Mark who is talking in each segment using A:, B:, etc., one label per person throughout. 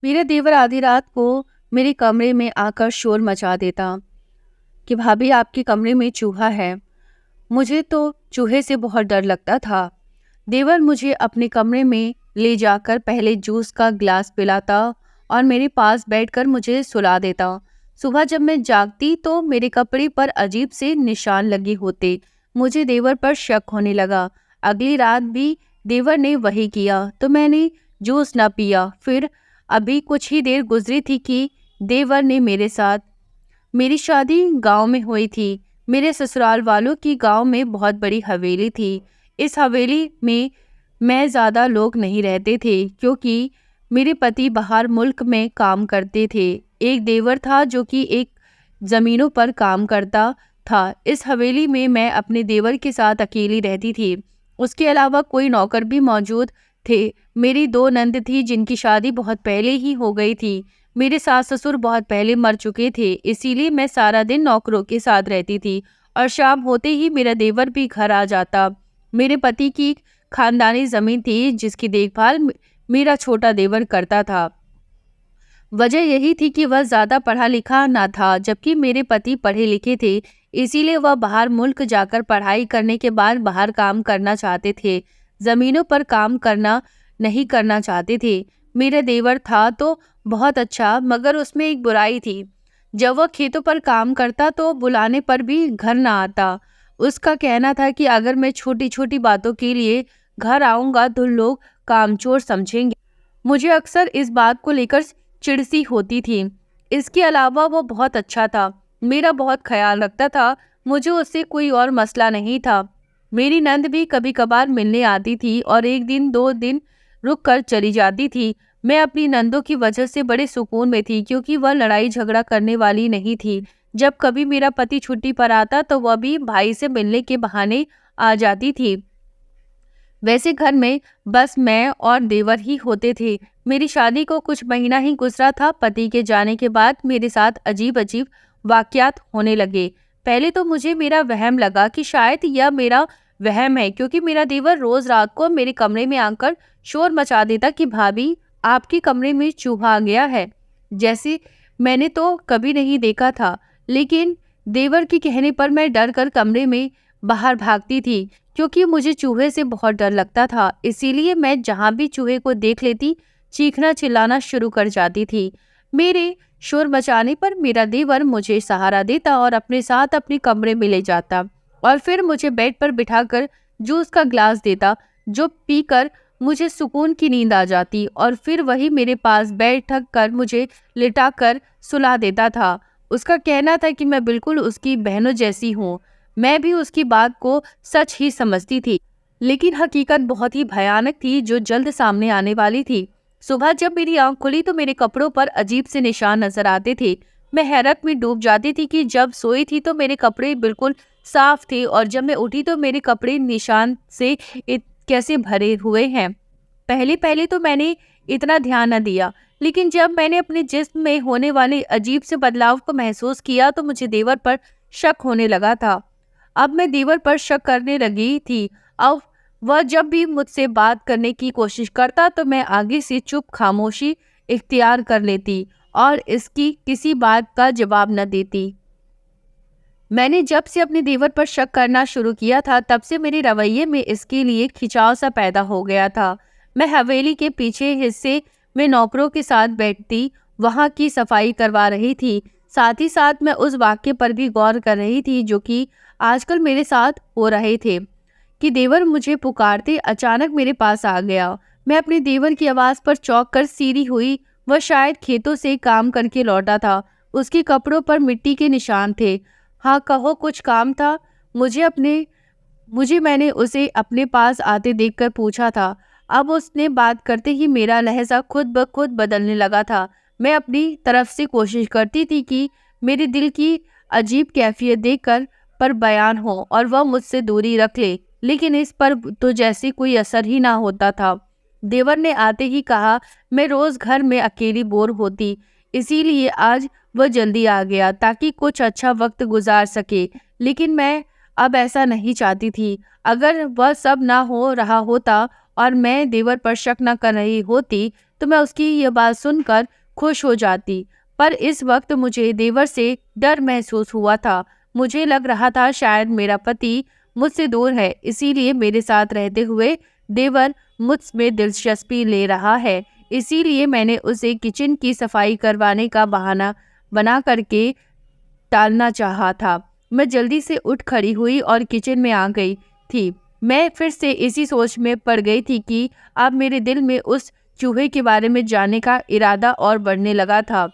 A: मेरा देवर आधी रात को मेरे कमरे में आकर शोर मचा देता कि भाभी आपके कमरे में चूहा है। मुझे तो चूहे से बहुत डर लगता था। देवर मुझे अपने कमरे में ले जाकर पहले जूस का ग्लास पिलाता और मेरे पास बैठकर मुझे सुला देता। सुबह जब मैं जागती तो मेरे कपड़े पर अजीब से निशान लगे होते। मुझे देवर पर शक होने लगा। अगली रात भी देवर ने वही किया तो मैंने जूस न पिया। फिर अभी कुछ ही देर गुजरी थी कि देवर ने मेरे साथ मेरी शादी गांव में हुई थी। मेरे ससुराल वालों की गांव में बहुत बड़ी हवेली थी। इस हवेली में मैं ज़्यादा लोग नहीं रहते थे क्योंकि मेरे पति बाहर मुल्क में काम करते थे। एक देवर था जो कि एक ज़मीनों पर काम करता था। इस हवेली में मैं अपने देवर के साथ अकेली रहती थी। उसके अलावा कोई नौकर भी मौजूद थे। मेरी दो नंद थी जिनकी शादी बहुत पहले ही हो गई थी। मेरे सास ससुर बहुत पहले मर चुके थे, इसीलिए मैं सारा दिन नौकरों के साथ रहती थी और शाम होते ही मेरा देवर भी घर आ जाता। मेरे पति की खानदानी जमीन थी जिसकी देखभाल मेरा छोटा देवर करता था। वजह यही थी कि वह ज्यादा पढ़ा लिखा ना था, जबकि मेरे पति पढ़े लिखे थे। इसीलिए वह बाहर मुल्क जाकर पढ़ाई करने के बाद बाहर काम करना चाहते थे। जमीनों पर काम करना नहीं करना चाहते थे। मेरा देवर था तो बहुत अच्छा, मगर उसमें एक बुराई थी। जब वह खेतों पर काम करता तो बुलाने पर भी घर ना आता। उसका कहना था कि अगर मैं छोटी छोटी बातों के लिए घर आऊंगा तो लोग कामचोर समझेंगे। मुझे अक्सर इस बात को लेकर चिढ़ सी होती थी। इसके अलावा वो बहुत अच्छा था, मेरा बहुत ख्याल रखता था। मुझे उससे कोई और मसला नहीं था। मेरी नंद भी कभी कभार मिलने आती थी और एक दिन दो दिन रुक कर चली जाती थी। मैं अपनी नंदों की वजह से बड़े सुकून में थी क्योंकि वह लड़ाई झगड़ा करने वाली नहीं थी। जब कभी मेरा पति छुट्टी पर आता तो वह भी भाई से मिलने के बहाने आ जाती थी। वैसे घर में बस मैं और देवर ही होते थे। मेरी शादी को कुछ महीना ही गुजरा था। पति के जाने के बाद मेरे साथ अजीब अजीब वाकयात होने लगे। पहले तो मुझे मेरा वहम लगा कि शायद यह मेरा वहम है, क्योंकि मेरा देवर रोज रात को मेरे कमरे में आकर शोर मचा देता कि भाभी आपके कमरे में चूहा आ गया है। जैसे मैंने तो कभी नहीं देखा था, लेकिन देवर के कहने पर मैं डर कर कमरे में बाहर भागती थी क्योंकि मुझे चूहे से बहुत डर लगता था। इसीलिए मैं जहां भी चूहे को देख लेती चीखना चिल्लाना शुरू कर जाती थी। मेरे शोर मचाने पर मेरा देवर मुझे सहारा देता और अपने साथ अपने कमरे में ले जाता और फिर मुझे बेड पर बिठाकर जूस का ग्लास देता, जो पीकर मुझे सुकून की नींद आ जाती और फिर वही मेरे पास बैठ कर मुझे लिटाकर सुला देता था। उसका कहना था कि मैं बिल्कुल उसकी बहनों जैसी हूँ। मैं भी उसकी बात को सच ही समझती थी, लेकिन हकीकत बहुत ही भयानक थी जो जल्द सामने आने वाली थी। सुबह जब मेरी आंख खुली तो मेरे कपड़ों पर अजीब से निशान नजर आते थे। मैं हैरत में डूब जाती थी कि जब सोई थी तो मेरे कपड़े बिल्कुल साफ थे और जब मैं उठी तो मेरे कपड़े निशान से कैसे भरे हुए हैं। पहले पहले तो मैंने इतना ध्यान न दिया, लेकिन जब मैंने अपने जिस्म में होने वाले अजीब से बदलाव को महसूस किया तो मुझे देवर पर शक होने लगा था। अब मैं देवर पर शक करने लगी थी। अब वह जब भी मुझसे बात करने की कोशिश करता तो मैं आगे से चुप खामोशी इख्तियार कर लेती और इसकी किसी बात का जवाब न देती। मैंने जब से अपने देवर पर शक करना शुरू किया था तब से मेरे रवैये में इसके लिए खिंचाव सा पैदा हो गया था। मैं हवेली के पीछे हिस्से में नौकरों के साथ बैठती वहां की सफाई करवा रही थी। साथ ही साथ मैं उस वाक्य पर भी गौर कर रही थी जो कि आजकल मेरे साथ हो रहे थे कि देवर मुझे पुकारते अचानक मेरे पास आ गया। मैं अपने देवर की आवाज़ पर चौंक कर सीधी हुई। वह शायद खेतों से काम करके लौटा था। उसके कपड़ों पर मिट्टी के निशान थे। हाँ, कहो कुछ काम था? मुझे मैंने उसे अपने पास आते देखकर पूछा था। अब उसने बात करते ही मेरा लहजा खुद ब खुद बदलने लगा था। मैं अपनी तरफ से कोशिश करती थी कि मेरे दिल की अजीब कैफियत देखकर पर बयान हो और वह मुझसे दूरी रख ले, लेकिन इस पर तो जैसे कोई असर ही ना होता था। देवर ने आते ही कहा मैं रोज घर में अकेली बोर होती, इसीलिए आज वह जल्दी आ गया ताकि कुछ अच्छा वक्त गुजार सके। लेकिन मैं अब ऐसा नहीं चाहती थी। अगर वह सब ना हो रहा होता और मैं देवर पर शक न कर रही होती तो मैं उसकी यह बात सुनकर खुश हो जाती। पर इस वक्त मुझे देवर से डर महसूस हुआ था। मुझे लग रहा था शायद मेरा पति मुझसे दूर है, इसीलिए मेरे साथ रहते हुए देवर मुझ में दिलचस्पी ले रहा है। इसीलिए मैंने उसे किचन की सफाई करवाने का बहाना बना करके टालना चाहा था। मैं जल्दी से उठ खड़ी हुई और किचन में आ गई थी। मैं फिर से इसी सोच में पड़ गई थी कि अब मेरे दिल में उस चूहे के बारे में जानने का इरादा और बढ़ने लगा था,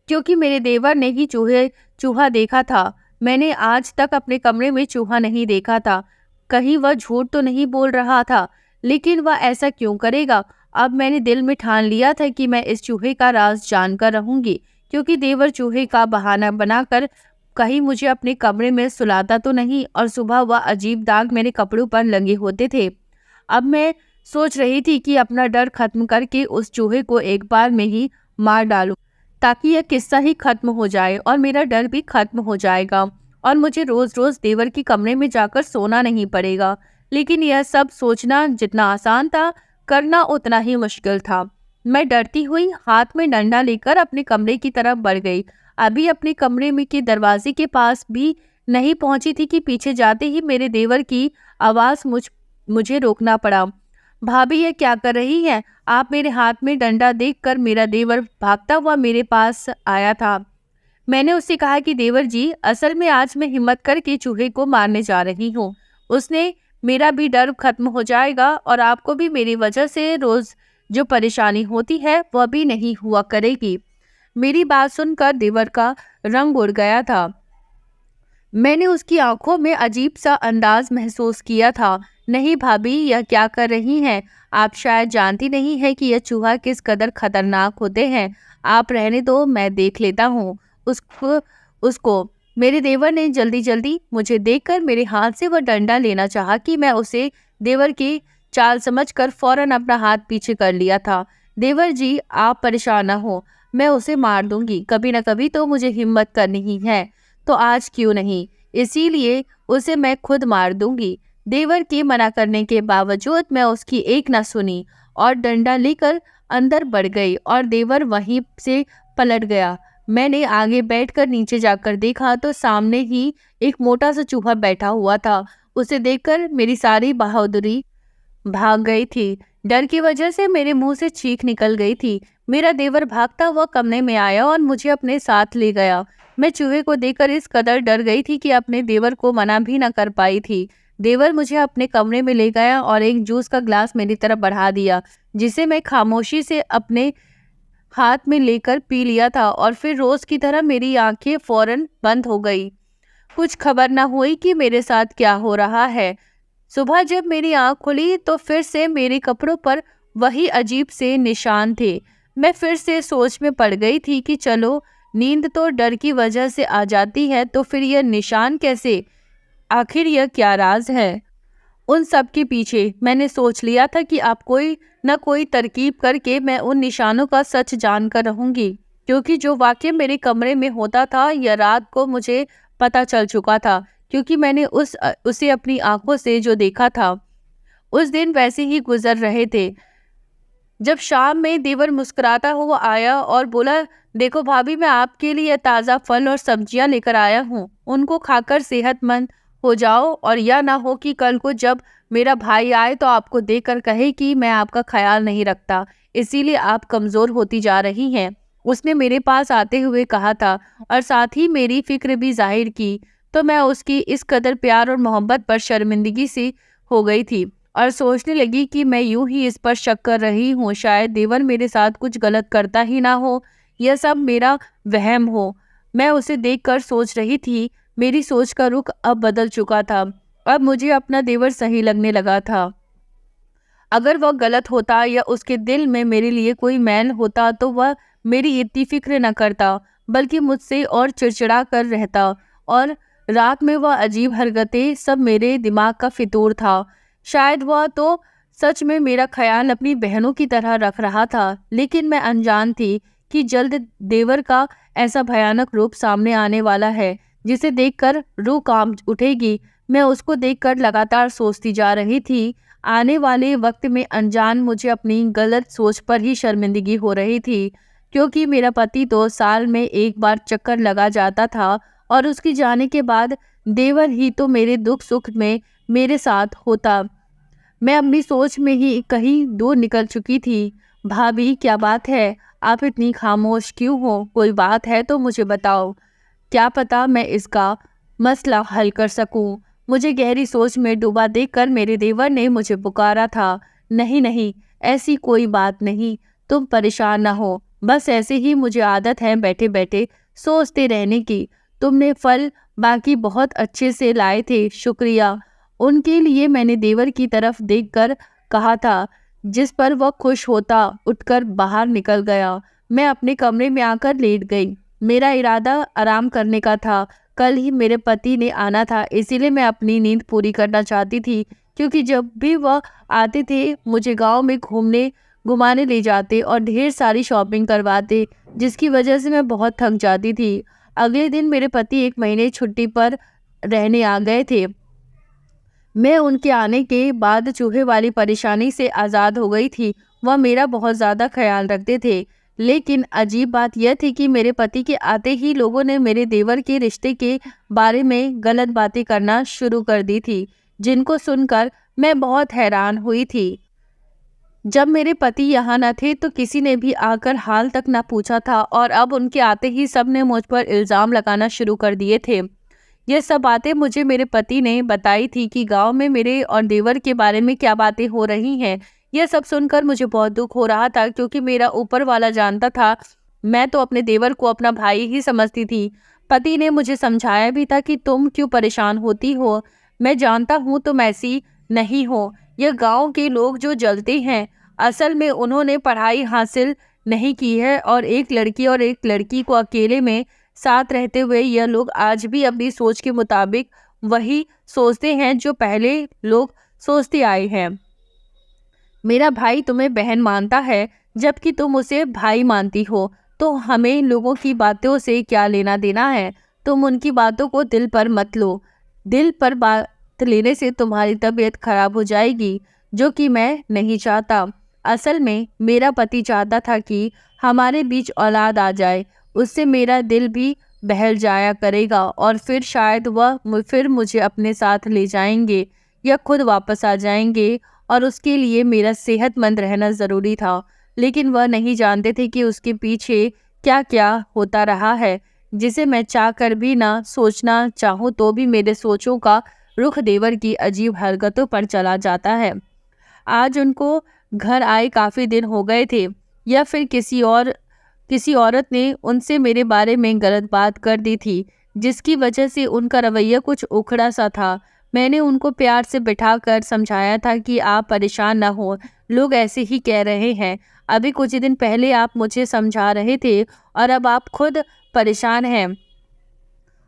A: क्योंकि मेरे देवर ने ही चूहा देखा था। मैंने आज तक अपने कमरे में चूहा नहीं देखा था। कहीं वह झूठ तो नहीं बोल रहा था, लेकिन वह ऐसा क्यों करेगा? अब मैंने दिल में ठान लिया था कि मैं इस चूहे का राज जानकर रहूंगी, क्योंकि देवर चूहे का बहाना बनाकर कहीं मुझे अपने कमरे में सुलाता तो नहीं और सुबह वह अजीब दाग मेरे कपड़ों पर लगे होते थे। अब मैं सोच रही थी कि अपना डर खत्म करके उस चूहे को एक बार में ही मार डालूं, ताकि यह किस्सा ही खत्म हो जाए और मेरा डर भी खत्म हो जाएगा और मुझे रोज रोज देवर के कमरे में जाकर सोना नहीं पड़ेगा। लेकिन यह सब सोचना जितना आसान था, करना उतना ही मुश्किल था। मैं डरती हुई हाथ में डंडा लेकर अपने कमरे की तरफ बढ़ गई। अभी अपने कमरे में के दरवाजे के पास भी नहीं पहुंची थी कि पीछे जाते ही मेरे देवर की आवाज मुझे रोकना पड़ा। भाभी, ये क्या कर रही है आप? मेरे हाथ में डंडा देखकर मेरा देवर भागता हुआ मेरे पास आया था। मैंने उससे कहा कि देवर जी, असल में आज मैं हिम्मत करके चूहे को मारने जा रही हूँ। उसने मेरा भी डर खत्म हो जाएगा और आपको भी मेरी वजह से रोज जो परेशानी होती है वह भी नहीं हुआ करेगी। मेरी बात सुनकर देवर का रंग उड़ गया था। मैंने उसकी आंखों में अजीब सा अंदाज महसूस किया था। नहीं भाभी, यह क्या कर रही हैं? आप शायद जानती नहीं है कि यह चूहा किस कदर खतरनाक होते हैं। आप रहने दो, मैं देख लेता हूँ उसको उसको मेरे देवर ने जल्दी जल्दी मुझे देखकर मेरे हाथ से वह डंडा लेना चाहा कि मैं उसे देवर की चाल समझकर फौरन अपना हाथ पीछे कर लिया था। देवर जी, आप परेशान न हो, मैं उसे मार दूंगी। कभी न कभी तो मुझे हिम्मत करनी ही है, तो आज क्यों नहीं? इसीलिए उसे मैं खुद मार दूंगी। देवर के मना करने के बावजूद मैं उसकी एक न सुनी और डंडा लेकर अंदर बढ़ गई और देवर वहीं से पलट गया। मैंने आगे बैठकर नीचे जाकर देखा तो सामने ही एक मोटा सा चूहा बैठा हुआ था। उसे देखकर मेरी सारी बहादुरी भाग गई थी। डर की वजह से मेरे मुंह से चीख निकल गई थी। मेरा देवर भागता हुआ कमरे में आया और मुझे अपने साथ ले गया। मैं चूहे को देखकर इस कदर डर गई थी कि अपने देवर को मना भी न कर पाई थी। देवर मुझे अपने कमरे में ले गया और एक जूस का ग्लास मेरी तरफ बढ़ा दिया, जिसे मैं खामोशी से अपने हाथ में लेकर पी लिया था और फिर रोज की तरह मेरी आंखें फौरन बंद हो गई। कुछ खबर न हुई कि मेरे साथ क्या हो रहा है। सुबह जब मेरी आंख खुली तो फिर से मेरे कपड़ों पर वही अजीब से निशान थे। मैं फिर से सोच में पड़ गई थी कि चलो, नींद तो डर की वजह से आ जाती है, तो फिर यह निशान कैसे? आखिर यह क्या राज है उन सब के पीछे? मैंने सोच लिया था कि आप कोई न कोई तरकीब करके मैं उन निशानों का सच जानकर रहूंगी, क्योंकि जो वाकई मेरे कमरे में होता था यह रात को मुझे पता चल चुका था, क्योंकि मैंने उसे अपनी आंखों से जो देखा था। उस दिन वैसे ही गुजर रहे थे जब शाम में देवर मुस्कुराता हुआ आया और बोला, देखो भाभी, मैं आपके लिए ताज़ा फल और सब्जियां लेकर आया हूँ। उनको खाकर सेहतमंद हो जाओ और यह ना हो कि कल को जब मेरा भाई आए तो आपको देखकर कहे कि मैं आपका ख्याल नहीं रखता, इसीलिए आप कमज़ोर होती जा रही हैं। उसने मेरे पास आते हुए कहा था और साथ ही मेरी फिक्र भी जाहिर की, तो मैं उसकी इस कदर प्यार और मोहब्बत पर शर्मिंदगी सी हो गई थी और सोचने लगी कि मैं यूं ही इस पर शक कर रही हूँ, शायद देवर मेरे साथ कुछ गलत करता ही ना हो, यह सब मेरा वहम हो। मैं उसे देखकर सोच रही थी। मेरी सोच का रुख अब बदल चुका था। अब मुझे अपना देवर सही लगने लगा था। अगर वह गलत होता या उसके दिल में मेरे लिए कोई मैल होता तो वह मेरी इतनी फिक्र न करता, बल्कि मुझसे और चिड़चिड़ा कर रहता। और रात में वह अजीब हरकतें सब मेरे दिमाग का फितूर था। शायद वह तो सच में मेरा ख्याल अपनी बहनों की तरह रख रहा था, लेकिन मैं अनजान थी कि जल्द देवर का ऐसा भयानक रूप सामने आने वाला है जिसे देखकर रूह कांप उठेगी। मैं उसको देखकर लगातार सोचती जा रही थी, आने वाले वक्त में अनजान मुझे अपनी गलत सोच पर ही शर्मिंदगी हो रही थी, क्योंकि मेरा पति तो साल में एक बार चक्कर लगा जाता था और उसके जाने के बाद देवर ही तो मेरे दुख सुख में मेरे साथ होता। मैं अपनी सोच में ही कहीं दूर निकल चुकी थी। भाभी, क्या बात है? आप इतनी खामोश क्यों हो? कोई बात है तो मुझे बताओ। क्या पता मैं इसका मसला हल कर सकूं। मुझे गहरी सोच में डूबा देखकर मेरे देवर ने मुझे पुकारा था। नहीं नहीं, ऐसी कोई बात नहीं, तुम परेशान ना हो। बस ऐसे ही मुझे आदत है बैठे बैठे सोचते रहने की। तुमने फल बाकी बहुत अच्छे से लाए थे, शुक्रिया। उनके लिए मैंने देवर की तरफ देखकर कहा था, जिस पर वह खुश होता उठकर बाहर निकल गया। मैं अपने कमरे में आकर लेट गई। मेरा इरादा आराम करने का था। कल ही मेरे पति ने आना था, इसीलिए मैं अपनी नींद पूरी करना चाहती थी, क्योंकि जब भी वह आते थे मुझे गांव में घुमाने ले जाते और ढेर सारी शॉपिंग करवाते, जिसकी वजह से मैं बहुत थक जाती थी। अगले दिन मेरे पति 1 महीने छुट्टी पर रहने आ गए थे। मैं उनके आने के बाद चूहे वाली परेशानी से आज़ाद हो गई थी। वह मेरा बहुत ज़्यादा ख्याल रखते थे। लेकिन अजीब बात यह थी कि मेरे पति के आते ही लोगों ने मेरे देवर के रिश्ते के बारे में गलत बातें करना शुरू कर दी थी, जिनको सुनकर मैं बहुत हैरान हुई थी। जब मेरे पति यहाँ न थे तो किसी ने भी आकर हाल तक न पूछा था, और अब उनके आते ही सब ने मुझ पर इल्ज़ाम लगाना शुरू कर दिए थे। यह सब बातें मुझे मेरे पति ने बताई थी कि गांव में मेरे और देवर के बारे में क्या बातें हो रही हैं। यह सब सुनकर मुझे बहुत दुख हो रहा था, क्योंकि मेरा ऊपर वाला जानता था, मैं तो अपने देवर को अपना भाई ही समझती थी। पति ने मुझे समझाया भी था कि तुम क्यों परेशान होती हो, मैं जानता हूँ तुम ऐसी नहीं हो। यह गांव के लोग जो जलते हैं, असल में उन्होंने पढ़ाई हासिल नहीं की है, और एक लड़की और एक लड़की को अकेले में साथ रहते हुए यह लोग आज भी अपनी सोच के मुताबिक वही सोचते हैं जो पहले लोग सोचते आए हैं। मेरा भाई तुम्हें बहन मानता है, जबकि तुम उसे भाई मानती हो, तो हमें लोगों की बातों से क्या लेना देना है। तुम उनकी बातों को दिल पर मत लो। दिल पर बात लेने से तुम्हारी तबीयत खराब हो जाएगी, जो कि मैं नहीं चाहता। असल में मेरा पति चाहता था कि हमारे बीच औलाद आ जाए, उससे मेरा दिल भी बहल जाया करेगा, और फिर शायद वह फिर मुझे अपने साथ ले जाएंगे या खुद वापस आ जाएंगे, और उसके लिए मेरा सेहतमंद रहना ज़रूरी था। लेकिन वह नहीं जानते थे कि उसके पीछे क्या क्या होता रहा है, जिसे मैं चाह कर भी ना सोचना चाहूँ तो भी मेरे सोचों का रुख देवर की अजीब हरकतों पर चला जाता है। आज उनको घर आए काफ़ी दिन हो गए थे, या फिर किसी औरत ने उनसे मेरे बारे में गलत बात कर दी थी, जिसकी वजह से उनका रवैया कुछ उखड़ा सा था। मैंने उनको प्यार से बिठाकर समझाया था कि आप परेशान ना हो, लोग ऐसे ही कह रहे हैं। अभी कुछ दिन पहले आप मुझे समझा रहे थे, और अब आप खुद परेशान हैं।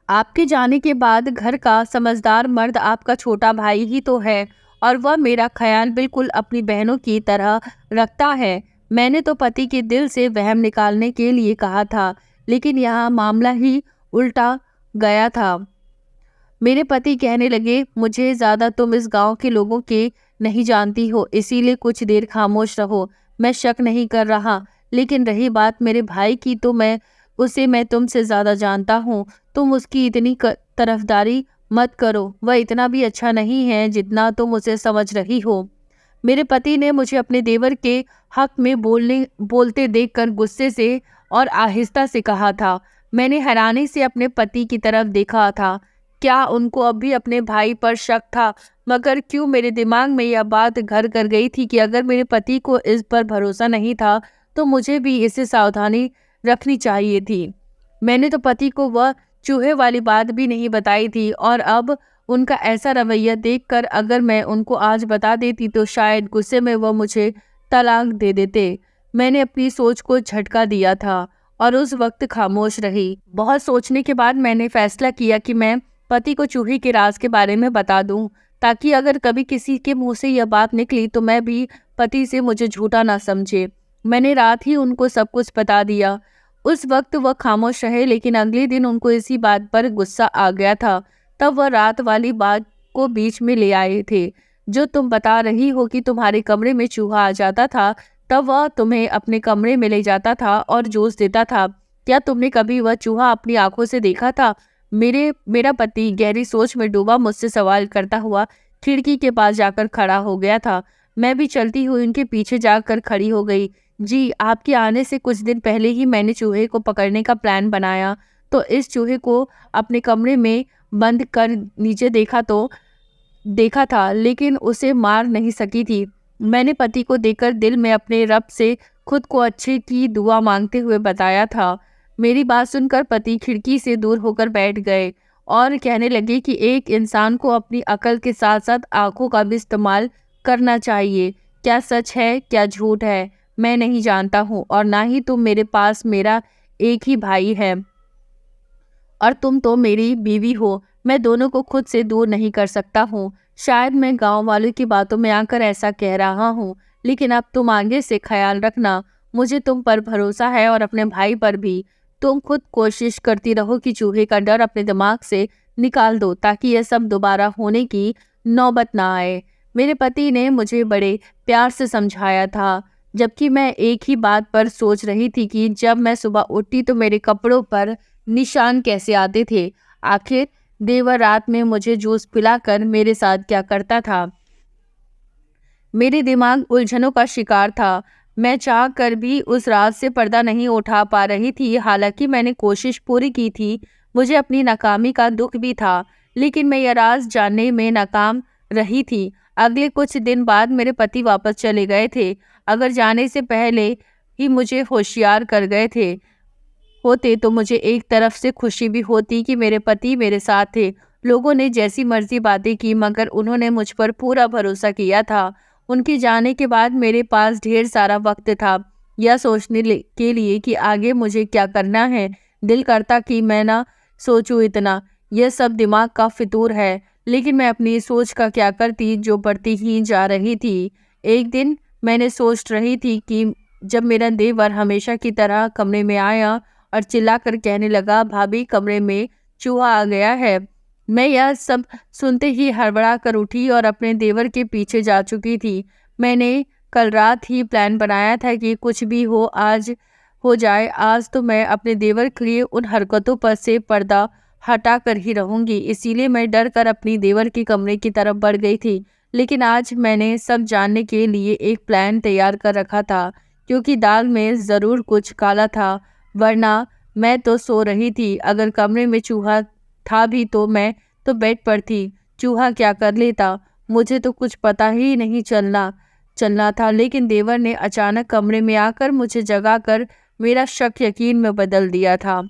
A: आपके जाने के बाद घर का समझदार मर्द आपका छोटा भाई ही तो है, और वह मेरा ख्याल बिल्कुल अपनी बहनों की तरह रखता है। मैंने तो पति के दिल से वहम निकालने के लिए कहा था, लेकिन यहाँ मामला ही उल्टा गया था। मेरे पति कहने लगे, मुझे ज़्यादा तुम इस गांव के लोगों के नहीं जानती हो, इसीलिए कुछ देर खामोश रहो। मैं शक नहीं कर रहा, लेकिन रही बात मेरे भाई की, तो मैं तुमसे ज़्यादा जानता हूँ। तुम उसकी इतनी तरफदारी मत करो, वह इतना भी अच्छा नहीं है जितना तुम उसे समझ रही हो। मेरे पति ने मुझे अपने देवर के हक में बोलते देखकर गुस्से से और आहिस्ता से कहा था। मैंने हैरानी से अपने पति की तरफ देखा था। क्या उनको अब भी अपने भाई पर शक था? मगर क्यों मेरे दिमाग में यह बात घर कर गई थी कि अगर मेरे पति को इस पर भरोसा नहीं था, तो मुझे भी इससे सावधानी रखनी चाहिए थी। मैंने तो पति को वह चूहे वाली बात भी नहीं बताई थी, और अब उनका ऐसा रवैया देखकर अगर मैं उनको आज बता देती तो शायद गुस्से में वह मुझे तलाक दे देते। मैंने अपनी सोच को झटका दिया था और उस वक्त खामोश रही। बहुत सोचने के बाद मैंने फैसला किया कि मैं पति को चूहे के राज के बारे में बता दूं, ताकि अगर कभी किसी के मुंह से यह बात निकली तो मैं भी पति से मुझे झूठा ना समझे। मैंने रात ही उनको सब कुछ बता दिया। उस वक्त वह खामोश रहे, लेकिन अगले दिन उनको इसी बात पर गुस्सा आ गया था। तब वह रात वाली बात को बीच में ले आए थे। जो तुम बता रही हो कि तुम्हारे कमरे में चूहा आ जाता था, तब वह तुम्हें अपने कमरे में ले जाता था और जूस देता था। क्या तुमने कभी वह चूहा अपनी आंखों से देखा था? मेरा पति गहरी सोच में डूबा मुझसे सवाल करता हुआ खिड़की के पास जाकर खड़ा हो गया था। मैं भी चलती हुई उनके पीछे जाकर खड़ी हो गई। जी, आपके आने से कुछ दिन पहले ही मैंने चूहे को पकड़ने का प्लान बनाया, तो इस चूहे को अपने कमरे में बंद कर नीचे देखा था, लेकिन उसे मार नहीं सकी थी। मैंने पति को देखकर दिल में अपने रब से खुद को अच्छे की दुआ मांगते हुए बताया था। मेरी बात सुनकर पति खिड़की से दूर होकर बैठ गए और कहने लगे कि एक इंसान को अपनी अकल के साथ साथ आंखों का भी इस्तेमाल करना चाहिए। क्या सच है, क्या झूठ है, मैं नहीं जानता हूँ, और ना ही तुम मेरे पास मेरा एक ही भाई है और तुम तो मेरी बीवी हो। मैं दोनों को खुद से दूर नहीं कर सकता हूँ। शायद मैं गांव वालों की बातों में आकर ऐसा कह रहा हूँ, लेकिन अब तुम आगे से ख्याल रखना। मुझे तुम पर भरोसा है और अपने भाई पर भी। तुम खुद कोशिश करती रहो कि चूहे का डर अपने दिमाग से निकाल दो, ताकि यह सब दोबारा होने की नौबत ना आए। मेरे पति ने मुझे बड़े प्यार से समझाया था, जबकि मैं एक ही बात पर सोच रही थी कि जब मैं सुबह उठती तो मेरे कपड़ों पर निशान कैसे आते थे। आखिर देवर रात में मुझे जूस पिलाकर मेरे साथ क्या करता था। मेरे दिमाग उलझनों का शिकार था। मैं चाह कर भी उस रात से पर्दा नहीं उठा पा रही थी। हालांकि मैंने कोशिश पूरी की थी। मुझे अपनी नाकामी का दुख भी था, लेकिन मैं यह राज जानने में नाकाम रही थी। अगले कुछ दिन बाद मेरे पति वापस चले गए थे। अगर जाने से पहले ही मुझे होशियार कर गए होते तो मुझे एक तरफ से खुशी भी होती कि मेरे पति मेरे साथ थे। लोगों ने जैसी मर्जी बातें की, मगर उन्होंने मुझ पर पूरा भरोसा किया था। उनके जाने के बाद मेरे पास ढेर सारा वक्त था यह सोचने के लिए कि आगे मुझे क्या करना है। दिल करता कि मैं ना सोचूं इतना, यह सब दिमाग का फितूर है। लेकिन मैं अपनी सोच का क्या करती जो बढ़ती ही जा रही थी। एक दिन मैंने सोच रही थी कि जब मेरा देवर हमेशा की तरह कमरे में आया और चिल्लाकर कहने लगा, भाभी कमरे में चूहा आ गया है। मैं यह सब सुनते ही हड़बड़ा कर उठी और अपने देवर के पीछे जा चुकी थी। मैंने कल रात ही प्लान बनाया था कि कुछ भी हो आज हो जाए, आज तो मैं अपने देवर के लिए उन हरकतों पर से पर्दा हटा कर ही रहूंगी। इसीलिए मैं डर कर अपनी देवर के कमरे की तरफ बढ़ गई थी। लेकिन आज मैंने सब जानने के लिए एक प्लान तैयार कर रखा था, क्योंकि दाल में ज़रूर कुछ काला था, वरना मैं तो सो रही थी। अगर कमरे में चूहा था भी तो मैं तो बेड पर थी। चूहा क्या कर लेता, मुझे तो कुछ पता ही नहीं चलना था। लेकिन देवर ने अचानक कमरे में आकर मुझे जगाकर मेरा शक यकीन में बदल दिया था।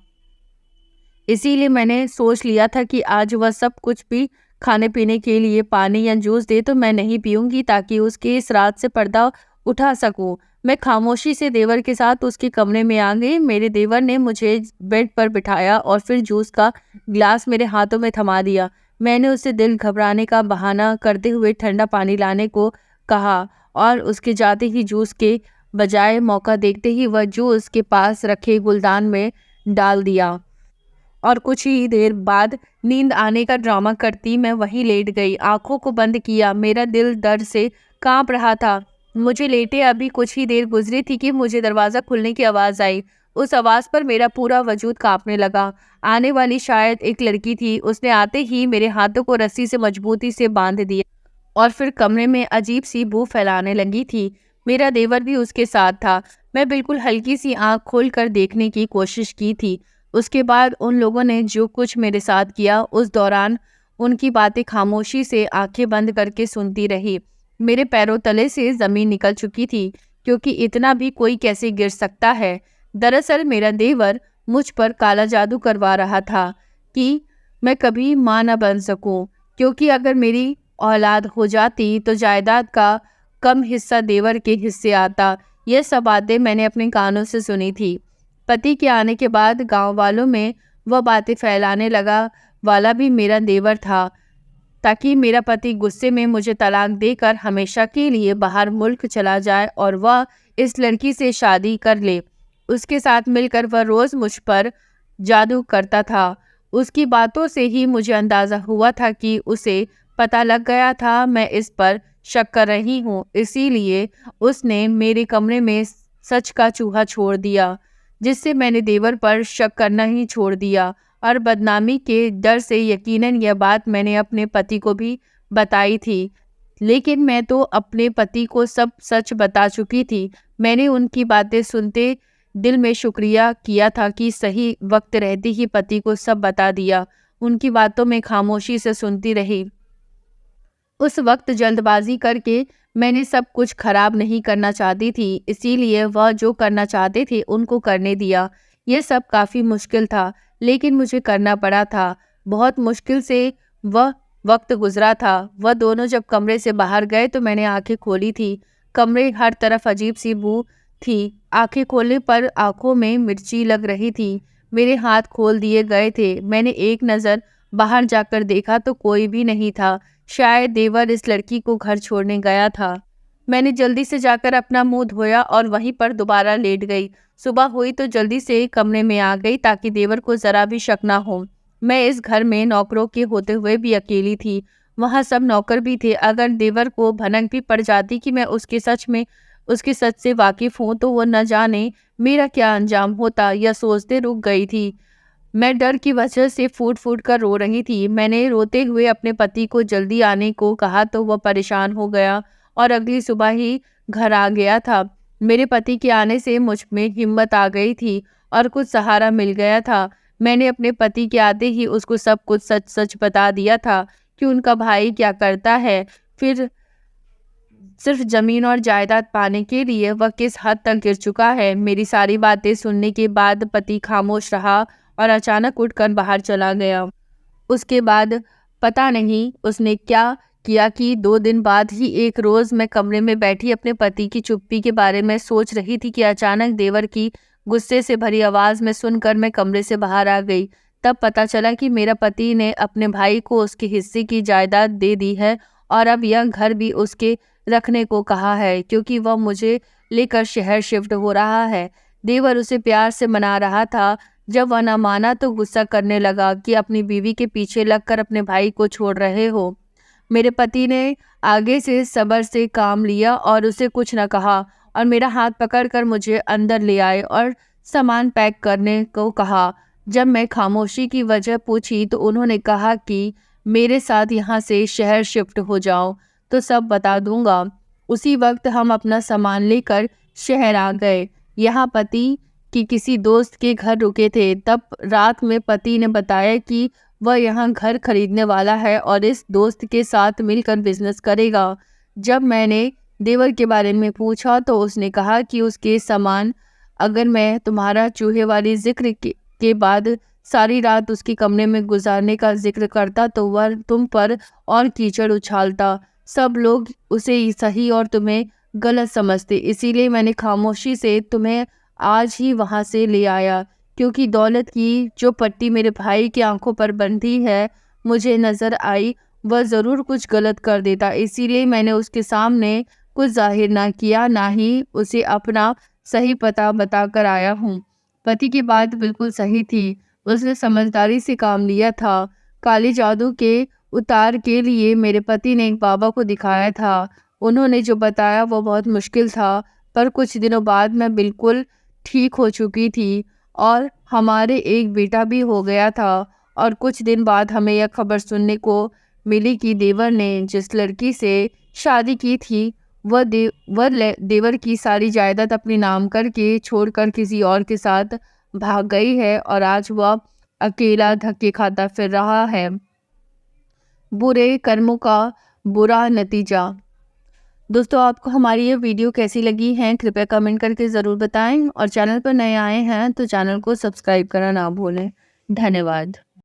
A: इसीलिए मैंने सोच लिया था कि आज वह सब कुछ भी खाने पीने के लिए पानी या जूस दे तो मैं नहीं पीऊंगी, ताकि उसके इस रात से पर्दा उठा सकूं। मैं खामोशी से देवर के साथ उसके कमरे में आ गई। मेरे देवर ने मुझे बेड पर बिठाया और फिर जूस का गिलास मेरे हाथों में थमा दिया। मैंने उसे दिल घबराने का बहाना करते हुए ठंडा पानी लाने को कहा और उसके जाते ही जूस के बजाय मौका देखते ही वह जूस के पास रखे गुलदान में डाल दिया और कुछ ही देर बाद नींद आने का ड्रामा करती मैं वहीं लेट गई। आंखों को बंद किया। मेरा दिल दर्द से कांप रहा था। मुझे लेटे अभी कुछ ही देर गुजरी थी कि मुझे दरवाज़ा खुलने की आवाज़ आई। उस आवाज़ पर मेरा पूरा वजूद कांपने लगा। आने वाली शायद एक लड़की थी। उसने आते ही मेरे हाथों को रस्सी से मजबूती से बांध दिया और फिर कमरे में अजीब सी बू फैलाने लगी थी। मेरा देवर भी उसके साथ था। मैं बिल्कुल हल्की सी आंख खोल कर देखने की कोशिश की थी। उसके बाद उन लोगों ने जो कुछ मेरे साथ किया, उस दौरान उनकी बातें खामोशी से आंखें बंद करके सुनती रही। मेरे पैरों तले से ज़मीन निकल चुकी थी, क्योंकि इतना भी कोई कैसे गिर सकता है। दरअसल मेरा देवर मुझ पर काला जादू करवा रहा था कि मैं कभी मां न बन सकूं, क्योंकि अगर मेरी औलाद हो जाती तो जायदाद का कम हिस्सा देवर के हिस्से आता। यह सब बातें मैंने अपने कानों से सुनी थी। पति के आने के बाद गांव वालों में वह बातें फैलाने लगा वाला भी मेरा देवर था, ताकि मेरा पति गुस्से में मुझे तलाक देकर हमेशा के लिए बाहर मुल्क चला जाए और वह इस लड़की से शादी कर ले। उसके साथ मिलकर वह रोज़ मुझ पर जादू करता था। उसकी बातों से ही मुझे अंदाज़ा हुआ था कि उसे पता लग गया था मैं इस पर शक कर रही हूँ, इसीलिए उसने मेरे कमरे में सच का चूहा छोड़ दिया, जिससे मैंने देवर पर शक करना ही छोड़ दिया और बदनामी के डर से यकीनन यह बात मैंने अपने पति को भी बताई थी। लेकिन मैं तो अपने पति को सब सच बता चुकी थी। मैंने उनकी बातें सुनते दिल में शुक्रिया किया था कि सही वक्त रहते ही पति को सब बता दिया। उनकी बातों में खामोशी से सुनती रही। उस वक्त जल्दबाजी करके मैंने सब कुछ खराब नहीं करना चाहती थी, इसीलिए वह जो करना चाहते थे उनको करने दिया। यह सब काफ़ी मुश्किल था, लेकिन मुझे करना पड़ा था। बहुत मुश्किल से वह वक्त गुजरा था। वह दोनों जब कमरे से बाहर गए तो मैंने आंखें खोली थी। कमरे हर तरफ अजीब सी बू थी। आंखें खोलने पर आंखों में मिर्ची लग रही थी। मेरे हाथ खोल दिए गए थे। मैंने एक नज़र बाहर जाकर देखा तो कोई भी नहीं था। शायद देवर इस लड़की को घर छोड़ने गया था। मैंने जल्दी से जाकर अपना मुंह धोया और वहीं पर दोबारा लेट गई। सुबह हुई तो जल्दी से कमरे में आ गई ताकि देवर को जरा भी शक ना हो। मैं इस घर में नौकरों के होते हुए भी अकेली थी। वहाँ सब नौकर भी थे। अगर देवर को भनक भी पड़ जाती कि मैं उसके सच से वाकिफ हूँ तो वो न जाने मेरा क्या अंजाम होता, यह सोचते रुक गई थी। मैं डर की वजह से फूट फूट कर रो रही थी। मैंने रोते हुए अपने पति को जल्दी आने को कहा तो वह परेशान हो गया और अगली सुबह ही घर आ गया था। मेरे पति के आने से मुझ में हिम्मत आ गई थी और कुछ सहारा मिल गया था। मैंने अपने पति के आते ही उसको सब कुछ सच सच बता दिया था कि उनका भाई क्या करता है, फिर सिर्फ जमीन और जायदाद पाने के लिए वह किस हद तक गिर चुका है। मेरी सारी बातें सुनने के बाद पति खामोश रहा और अचानक उठकर बाहर चला गया। उसके बाद पता नहीं उसने क्या किया कि 2 दिन बाद ही एक रोज़ मैं कमरे में बैठी अपने पति की चुप्पी के बारे में सोच रही थी कि अचानक देवर की गुस्से से भरी आवाज़ में सुनकर मैं कमरे से बाहर आ गई। तब पता चला कि मेरा पति ने अपने भाई को उसके हिस्से की जायदाद दे दी है और अब यह घर भी उसके रखने को कहा है, क्योंकि वह मुझे लेकर शहर शिफ्ट हो रहा है। देवर उसे प्यार से मना रहा था। जब वह न माना तो गुस्सा करने लगा कि अपनी बीवी के पीछे लगकर अपने भाई को छोड़ रहे हो। मेरे पति ने आगे से सब्र से काम लिया और उसे कुछ न कहा और मेरा हाथ पकड़कर मुझे अंदर ले आए और सामान पैक करने को कहा। जब मैं खामोशी की वजह पूछी तो उन्होंने कहा कि मेरे साथ यहाँ से शहर शिफ्ट हो जाओ तो सब बता दूंगा। उसी वक्त हम अपना सामान लेकर शहर आ गए। यहाँ पति कि किसी दोस्त के घर रुके थे। तब रात में पति ने बताया कि वह यहाँ घर खरीदने वाला है और इस दोस्त के साथ मिलकर बिजनेस करेगा। जब मैंने देवर के बारे में पूछा तो उसने कहा कि उसके सामान अगर मैं तुम्हारा चूहे वाली जिक्र के बाद सारी रात उसके कमरे में गुजारने का जिक्र करता तो वह तुम पर और कीचड़ उछालता। सब लोग उसे सही और तुम्हें गलत समझते, इसीलिए मैंने खामोशी से तुम्हें आज ही वहाँ से ले आया, क्योंकि दौलत की जो पट्टी मेरे भाई की आंखों पर बंधी है मुझे नज़र आई वह ज़रूर कुछ गलत कर देता। इसीलिए मैंने उसके सामने कुछ जाहिर ना किया, ना ही उसे अपना सही पता बताकर आया हूँ। पति की बात बिल्कुल सही थी। उसने समझदारी से काम लिया था। काले जादू के उतार के लिए मेरे पति ने एक बाबा को दिखाया था। उन्होंने जो बताया वो बहुत मुश्किल था, पर कुछ दिनों बाद मैं बिल्कुल ठीक हो चुकी थी और हमारे एक बेटा भी हो गया था। और कुछ दिन बाद हमें यह खबर सुनने को मिली कि देवर ने जिस लड़की से शादी की थी वह देवर की सारी जायदाद अपने नाम करके छोड़कर किसी और के साथ भाग गई है और आज वह अकेला धक्के खाता फिर रहा है। बुरे कर्मों का बुरा नतीजा। दोस्तों, आपको हमारी ये वीडियो कैसी लगी है कृपया कमेंट करके ज़रूर बताएं और चैनल पर नए आए हैं तो चैनल को सब्सक्राइब करना ना भूलें। धन्यवाद।